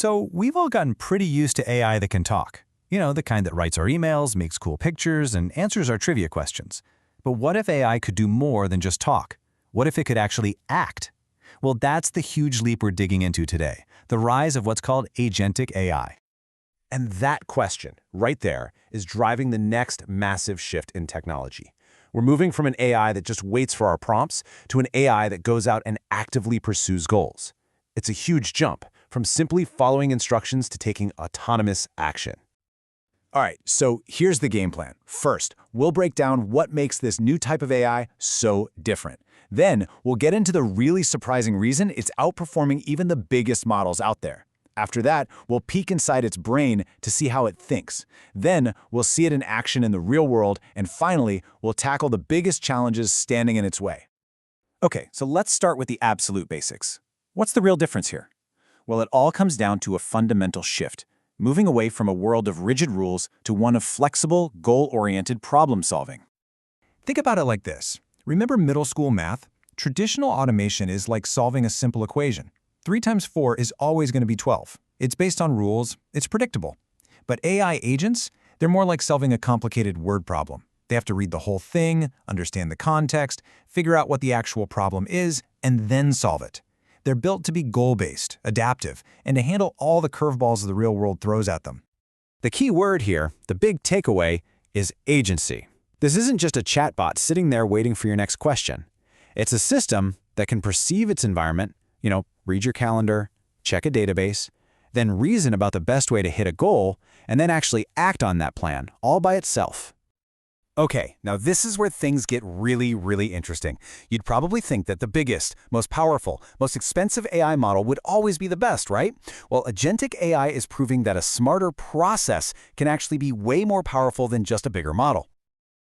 So we've all gotten pretty used to AI that can talk. You know, the kind that writes our emails, makes cool pictures, and answers our trivia questions. But what if AI could do more than just talk? What if it could actually act? Well, that's the huge leap we're digging into today, the rise of what's called Agentic AI. And that question, right there, is driving the next massive shift in technology. We're moving from an AI that just waits for our prompts to an AI that goes out and actively pursues goals. It's a huge jump from simply following instructions to taking autonomous action. All right, so here's the game plan. First, we'll break down what makes this new type of AI so different. Then, we'll get into the really surprising reason it's outperforming even the biggest models out there. After that, we'll peek inside its brain to see how it thinks. Then, we'll see it in action in the real world, and finally, we'll tackle the biggest challenges standing in its way. Okay, so let's start with the absolute basics. What's the real difference here? Well, it all comes down to a fundamental shift, moving away from a world of rigid rules to one of flexible, goal-oriented problem-solving. Think about it like this. Remember middle school math? Traditional automation is like solving a simple equation. 3 times 4 is always going to be 12. It's based on rules, it's predictable. But AI agents, they're more like solving a complicated word problem. They have to read the whole thing, understand the context, figure out what the actual problem is, and then solve it. They're built to be goal-based, adaptive, and to handle all the curveballs the real world throws at them. The key word here, the big takeaway, is agency. This isn't just a chatbot sitting there waiting for your next question. It's a system that can perceive its environment, read your calendar, check a database, then reason about the best way to hit a goal, and then actually act on that plan, all by itself. Okay, now this is where things get really, really interesting. You'd probably think that the biggest, most powerful, most expensive AI model would always be the best, right? Well, Agentic AI is proving that a smarter process can actually be way more powerful than just a bigger model.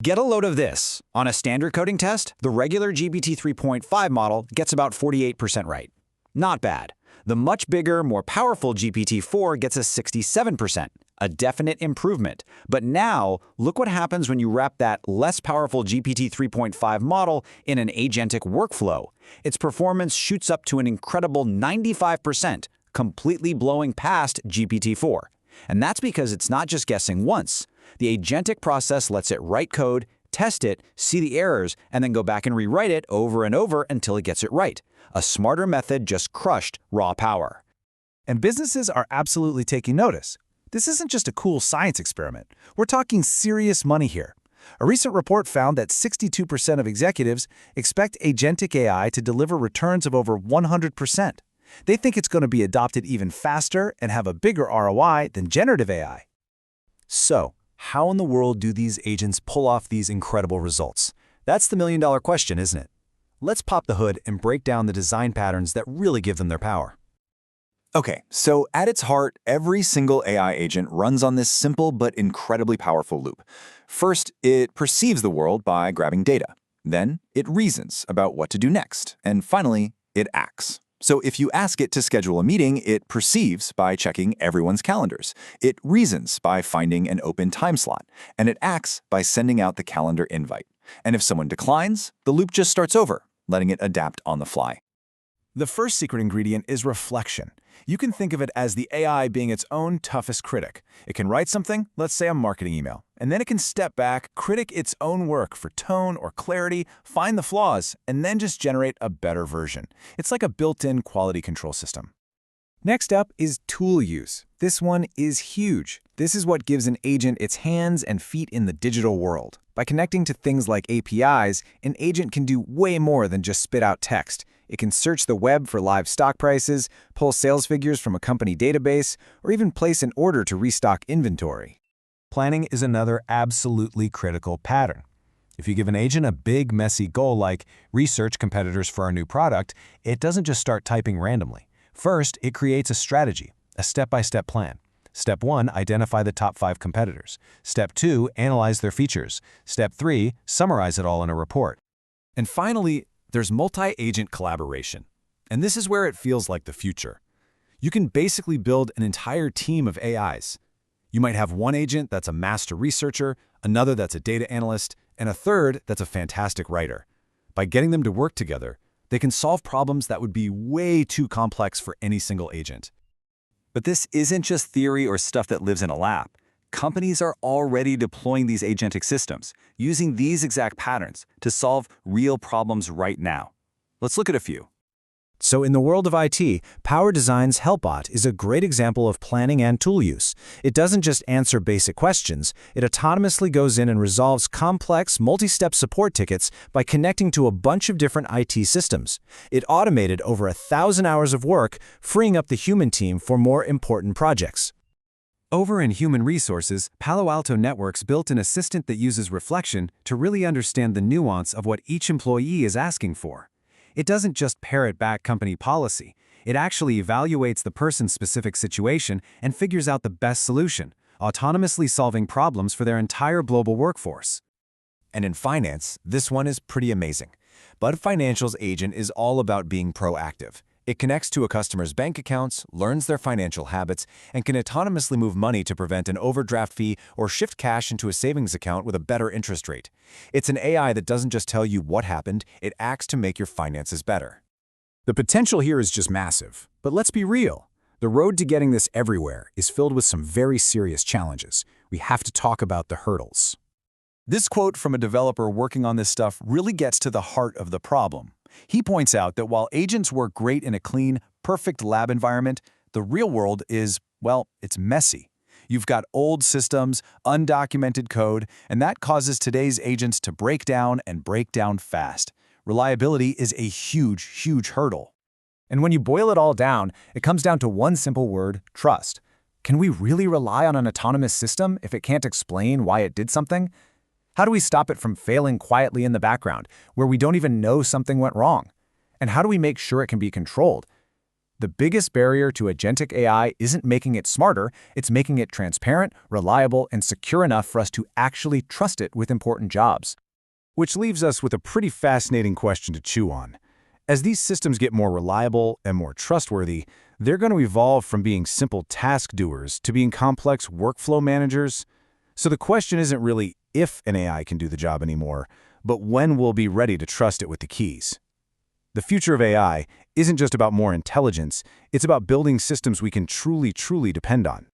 Get a load of this. On a standard coding test, the regular GPT 3.5 model gets about 48% right. Not bad. The much bigger, more powerful GPT-4 gets a 67%, a definite improvement. But now, look what happens when you wrap that less powerful GPT 3.5 model in an agentic workflow. Its performance shoots up to an incredible 95%, completely blowing past GPT-4. And that's because it's not just guessing once. The agentic process lets it write code, test it, see the errors, and then go back and rewrite it over and over until it gets it right. A smarter method just crushed raw power. And businesses are absolutely taking notice. This isn't just a cool science experiment. We're talking serious money here. A recent report found that 62% of executives expect Agentic AI to deliver returns of over 100%. They think it's going to be adopted even faster and have a bigger ROI than generative AI. So, how in the world do these agents pull off these incredible results? That's the million-dollar question, isn't it? Let's pop the hood and break down the design patterns that really give them their power. Okay, so at its heart, every single AI agent runs on this simple but incredibly powerful loop. First, it perceives the world by grabbing data. Then, it reasons about what to do next. And finally, it acts. So if you ask it to schedule a meeting, it perceives by checking everyone's calendars. It reasons by finding an open time slot. And it acts by sending out the calendar invite. And if someone declines, the loop just starts over, letting it adapt on the fly. The first secret ingredient is reflection. You can think of it as the AI being its own toughest critic. It can write something, let's say a marketing email, and then it can step back, critic its own work for tone or clarity, find the flaws, and then just generate a better version. It's like a built-in quality control system. Next up is tool use. This one is huge. This is what gives an agent its hands and feet in the digital world. By connecting to things like APIs, an agent can do way more than just spit out text. It can search the web for live stock prices, pull sales figures from a company database, or even place an order to restock inventory. Planning is another absolutely critical pattern. If you give an agent a big, messy goal like research competitors for our new product, it doesn't just start typing randomly. First, it creates a strategy, a step-by-step plan. Step 1, identify the top 5 competitors. Step 2, analyze their features. Step 3, summarize it all in a report. And finally, there's multi-agent collaboration. And this is where it feels like the future. You can basically build an entire team of AIs. You might have one agent that's a master researcher, another that's a data analyst, and a third that's a fantastic writer. By getting them to work together, they can solve problems that would be way too complex for any single agent. But this isn't just theory or stuff that lives in a lab. Companies are already deploying these agentic systems, using these exact patterns to solve real problems right now. Let's look at a few. So in the world of IT, Power Design's HelpBot is a great example of planning and tool use. It doesn't just answer basic questions, it autonomously goes in and resolves complex, multi-step support tickets by connecting to a bunch of different IT systems. It automated over 1,000 hours of work, freeing up the human team for more important projects. Over in Human Resources, Palo Alto Networks built an assistant that uses reflection to really understand the nuance of what each employee is asking for. It doesn't just parrot back company policy. It actually evaluates the person's specific situation and figures out the best solution, autonomously solving problems for their entire global workforce. And in finance, this one is pretty amazing. Bud Financial's agent is all about being proactive. It connects to a customer's bank accounts, learns their financial habits, and can autonomously move money to prevent an overdraft fee or shift cash into a savings account with a better interest rate. It's an AI that doesn't just tell you what happened, it acts to make your finances better. The potential here is just massive. But let's be real. The road to getting this everywhere is filled with some very serious challenges. We have to talk about the hurdles. This quote from a developer working on this stuff really gets to the heart of the problem. He points out that while agents work great in a clean, perfect lab environment, the real world is, well, it's messy. You've got old systems, undocumented code, and that causes today's agents to break down and break down fast. Reliability is a huge, huge hurdle. And when you boil it all down, it comes down to one simple word: trust. Can we really rely on an autonomous system if it can't explain why it did something? How do we stop it from failing quietly in the background, where we don't even know something went wrong? And how do we make sure it can be controlled? The biggest barrier to agentic AI isn't making it smarter, it's making it transparent, reliable, and secure enough for us to actually trust it with important jobs. Which leaves us with a pretty fascinating question to chew on. As these systems get more reliable and more trustworthy, they're going to evolve from being simple task doers to being complex workflow managers. So the question isn't really if an AI can do the job anymore, but when we'll be ready to trust it with the keys. The future of AI isn't just about more intelligence, it's about building systems we can truly depend on.